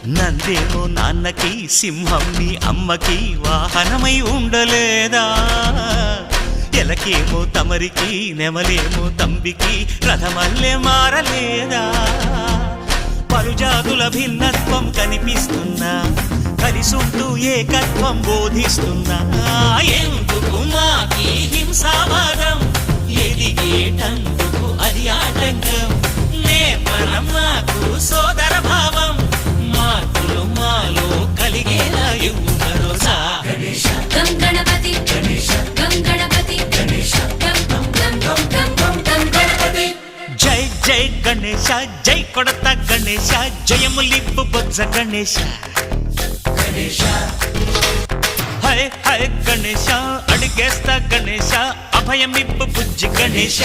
నందేమో నాన్నకి సింహం నీ అమ్మకి వాహనమై ఉండలేదా ఎలకేమో తమరికి నెమలేమో తంబికి రథమల్లే మారలేదా పలుజాతుల భిన్నత్వం కనిపిస్తున్నా కలిసుంటూ ఏకత్వం బోధిస్తున్నా ఎందుకు మాకి హింసావాదం ఎదిగేటందుకు అది ఆటంకం నేపరం నాకు సోదర భావం మార్పులు మాలో కలిగేలా ఇవ్వు భరోసా గం గణపతి గం గణపతి గం గణపతి జై జై గణేశ జై కొడత గణేశ జయములిప్పు బొజ్జ గణేశ హై హై గణేశ అడిగేస్తా గణేశ అభయమిప్పు బుజ్జి గణేశ